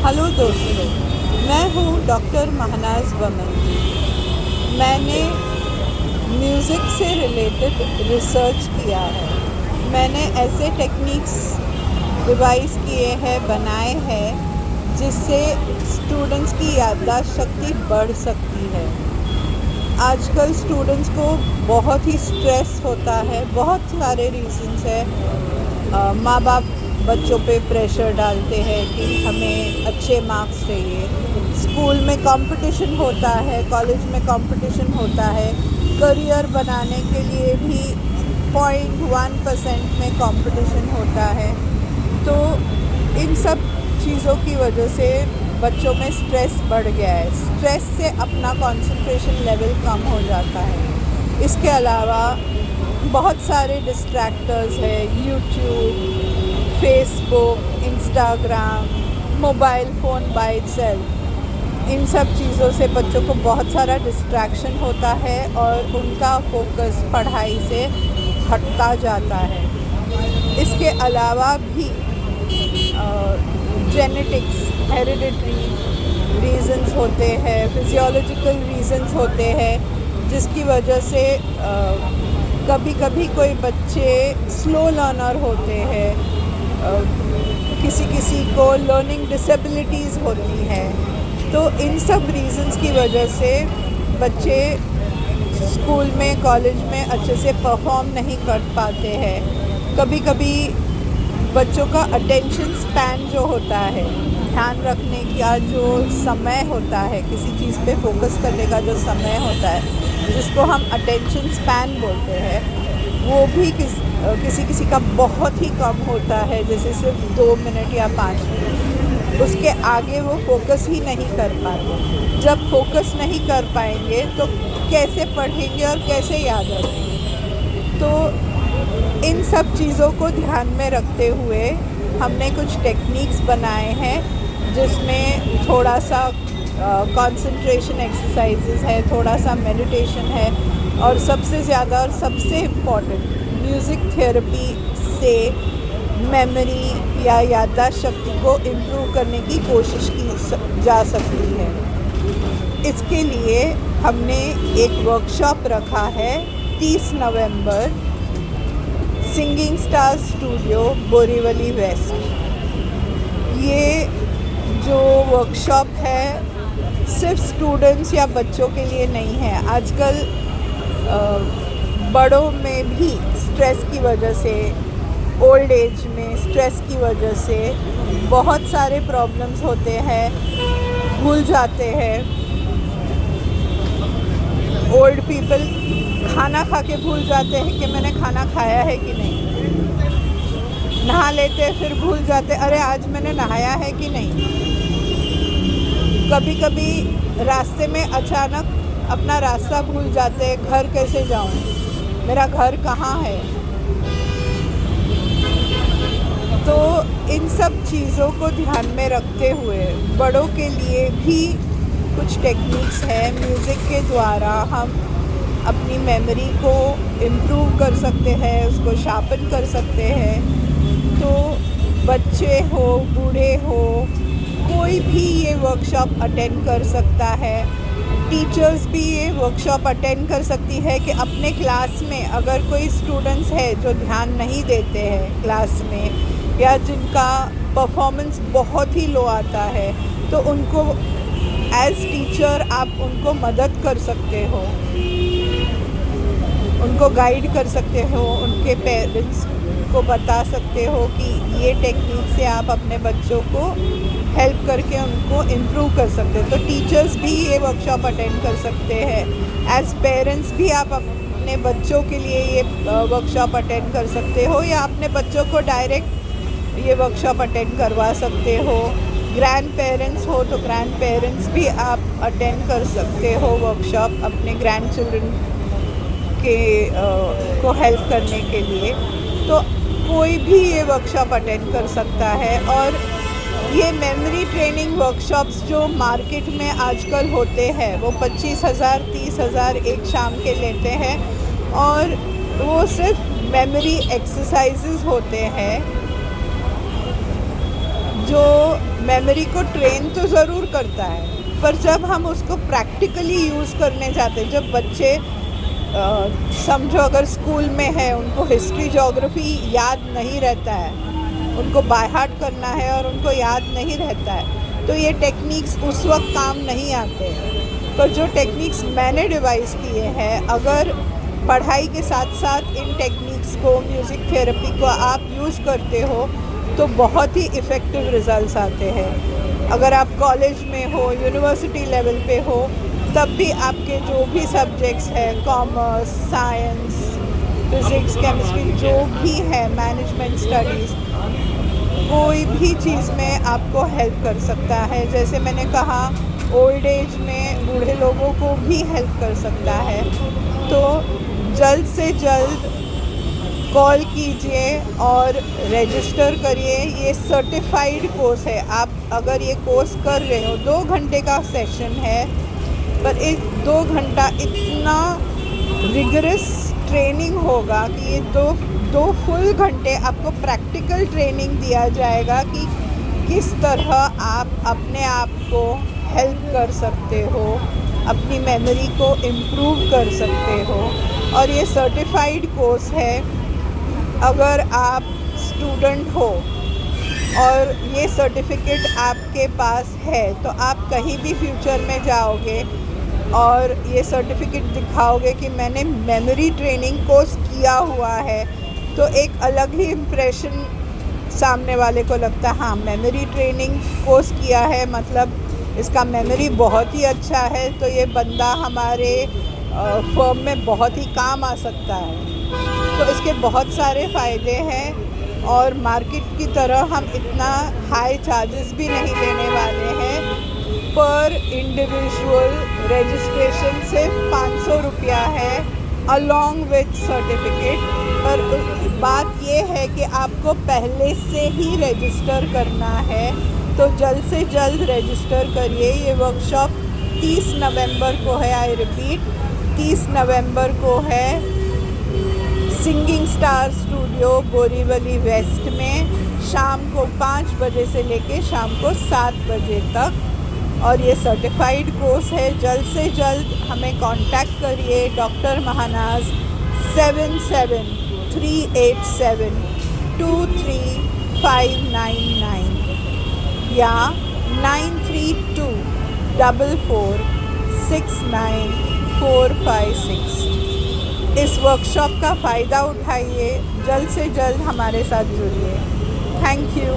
Hello दोस्तों, मैं हूँ डॉक्टर महनाज बमन। मैंने म्यूज़िक से रिलेटेड रिसर्च किया है। मैंने ऐसे टेक्निक्स डिवाइस किए हैं, बनाए हैं, जिससे स्टूडेंट्स की याददाश्त शक्ति बढ़ सकती है। आजकल स्टूडेंट्स को बहुत ही स्ट्रेस होता है, बहुत सारे रीज़न्स हैं। माँ बाप बच्चों पे प्रेशर डालते हैं कि हमें अच्छे मार्क्स चाहिए। स्कूल में कंपटीशन होता है, कॉलेज में कंपटीशन होता है। करियर बनाने के लिए भी 0.1% में कंपटीशन होता है। तो इन सब चीज़ों की वजह से बच्चों में स्ट्रेस बढ़ गया है। स्ट्रेस से अपना कंसंट्रेशन लेवल कम हो जाता है। इसके अलावा बहुत सारे डिस्ट्रैक्टर्स हैं, YouTube, Facebook, Instagram, mobile phone by itself. इन सब चीज़ों से बच्चों को बहुत सारा डिस्ट्रैक्शन होता है और उनका फोकस पढ़ाई से हटता जाता है। इसके अलावा भी जेनेटिक्स, हेरिडिटरी रीज़न्स होते हैं, फिजियोलॉजिकल रीज़न्स होते हैं, जिसकी वजह से कभी कभी कोई बच्चे स्लो लर्नर होते हैं। किसी किसी को लर्निंग डिसेबिलिटीज़ होती हैं। तो इन सब रीज़न्स की वजह से बच्चे स्कूल में, कॉलेज में अच्छे से परफॉर्म नहीं कर पाते हैं। कभी कभी बच्चों का अटेंशन स्पैन जो होता है, ध्यान रखने का जो समय होता है, किसी चीज़ पे फोकस करने का जो समय होता है, जिसको हम अटेंशन स्पैन बोलते हैं, वो भी किसी का बहुत ही कम होता है, जैसे सिर्फ 2 मिनट या 5 मिनट। उसके आगे वो फोकस ही नहीं कर पाते। जब फोकस नहीं कर पाएंगे तो कैसे पढ़ेंगे और कैसे याद रखेंगे? तो इन सब चीज़ों को ध्यान में रखते हुए हमने कुछ टेक्निक्स बनाए हैं, जिसमें थोड़ा सा कंसंट्रेशन एक्सरसाइजेस है, थोड़ा सा मेडिटेशन है, और सबसे ज़्यादा और सबसे इम्पॉर्टेंट म्यूज़िक थेरेपी से मेमोरी या याददाश्त शक्ति को इम्प्रूव करने की कोशिश की जा सकती है। इसके लिए हमने एक वर्कशॉप रखा है 30 नवंबर, singing star studio, Borivali west. ये जो वर्कशॉप है सिर्फ स्टूडेंट्स या बच्चों के लिए नहीं है। आजकल बड़ों में भी स्ट्रेस की वजह से, ओल्ड एज में स्ट्रेस की वजह से बहुत सारे प्रॉब्लम्स होते हैं, भूल जाते हैं। ओल्ड पीपल खाना खा के भूल जाते हैं कि मैंने खाना खाया है कि नहीं। नहा लेते फिर भूल जाते, अरे आज मैंने नहाया है कि नहीं। कभी कभी रास्ते में अचानक अपना रास्ता भूल जाते हैं, घर कैसे जाऊं, मेरा घर कहाँ है। तो इन सब चीज़ों को ध्यान में रखते हुए बड़ों के लिए भी कुछ टेक्निक्स हैं। म्यूज़िक के द्वारा हम अपनी मेमोरी को इम्प्रूव कर सकते हैं, उसको शार्पन कर सकते हैं। तो बच्चे हो, बूढ़े हो, कोई भी ये वर्कशॉप अटेंड कर सकता है। टीचर्स भी ये वर्कशॉप अटेंड कर सकती है कि अपने क्लास में अगर कोई स्टूडेंट्स है जो ध्यान नहीं देते हैं क्लास में, या जिनका परफॉर्मेंस बहुत ही लो आता है, तो उनको एज टीचर आप उनको मदद कर सकते हो, उनको गाइड कर सकते हो, उनके पेरेंट्स को बता सकते हो कि ये टेक्निक से आप अपने बच्चों को हेल्प करके उनको इम्प्रूव कर सकते हो। तो टीचर्स भी ये वर्कशॉप अटेंड कर सकते हैं। एज पेरेंट्स भी आप अपने बच्चों के लिए ये वर्कशॉप अटेंड कर सकते हो, या अपने बच्चों को डायरेक्ट ये वर्कशॉप अटेंड करवा सकते हो। ग्रैंड पेरेंट्स हो तो ग्रैंड पेरेंट्स भी आप अटेंड कर सकते हो वर्कशॉप, अपने ग्रैंड चिल्ड्रन के को हेल्प करने के लिए। तो कोई भी ये वर्कशॉप अटेंड कर सकता है। और ये मेमोरी ट्रेनिंग वर्कशॉप्स जो मार्केट में आजकल होते हैं, वो 25,000 30,000 एक शाम के लेते हैं, और वो सिर्फ मेमोरी एक्सरसाइजेस होते हैं जो मेमोरी को ट्रेन तो ज़रूर करता है, पर जब हम उसको प्रैक्टिकली यूज़ करने जाते हैं, जब बच्चे समझो अगर स्कूल में है, उनको हिस्ट्री ज्योग्राफी याद नहीं रहता है, उनको बाय हार्ट करना है और उनको याद नहीं रहता है, तो ये टेक्निक्स उस वक्त काम नहीं आते हैं। पर जो टेक्निक्स मैंने डिवाइस किए हैं, अगर पढ़ाई के साथ साथ इन टेक्निक्स को, म्यूज़िक थेरेपी को आप यूज़ करते हो तो बहुत ही इफ़ेक्टिव रिज़ल्ट्स आते हैं। अगर आप कॉलेज में हो, यूनिवर्सिटी लेवल पे हो, तब भी आपके जो भी सब्जेक्ट्स हैं, कॉमर्स, साइंस, फिज़िक्स, केमिस्ट्री, जो भी है, मैनेजमेंट स्टडीज़, कोई भी चीज़ में आपको हेल्प कर सकता है। जैसे मैंने कहा, ओल्ड एज में बूढ़े लोगों को भी हेल्प कर सकता है। तो जल्द से जल्द कॉल कीजिए और रजिस्टर करिए। ये सर्टिफाइड कोर्स है। आप अगर ये कोर्स कर रहे हो, 2 घंटे का सेशन है, पर एक 2 घंटा इतना रिगरस ट्रेनिंग होगा कि ये दो फुल घंटे आपको प्रैक्टिकल ट्रेनिंग दिया जाएगा कि किस तरह आप अपने आप को हेल्प कर सकते हो, अपनी मेमोरी को इम्प्रूव कर सकते हो। और ये सर्टिफाइड कोर्स है। अगर आप स्टूडेंट हो और ये सर्टिफिकेट आपके पास है, तो आप कहीं भी फ्यूचर में जाओगे और ये सर्टिफिकेट दिखाओगे कि मैंने मेमोरी ट्रेनिंग कोर्स किया हुआ है, तो एक अलग ही इम्प्रेशन सामने वाले को लगता है, हाँ मेमोरी ट्रेनिंग कोर्स किया है, मतलब इसका मेमोरी बहुत ही अच्छा है, तो ये बंदा हमारे फर्म में बहुत ही काम आ सकता है। तो इसके बहुत सारे फ़ायदे हैं और मार्केट की तरह हम इतना हाई चार्जेस भी नहीं लेने वाले हैं। पर इंडिविजुअल रजिस्ट्रेशन सिर्फ 500 रुपया है अलॉन्ग विथ सर्टिफिकेट। पर बात ये है कि आपको पहले से ही रजिस्टर करना है, तो जल्द से जल्द रजिस्टर करिए। ये वर्कशॉप 30 नवंबर को है, आई रिपीट 30 नवंबर को है, singing star studio Borivali west में, शाम को 5 बजे से लेके शाम को 7 बजे तक। और ये सर्टिफाइड कोर्स है। जल्द से जल्द हमें कांटेक्ट करिए, डॉक्टर महानाज 7738723599 या 9324469456। इस वर्कशॉप का फ़ायदा उठाइए, जल्द से जल्द हमारे साथ जुड़िए। Thank you.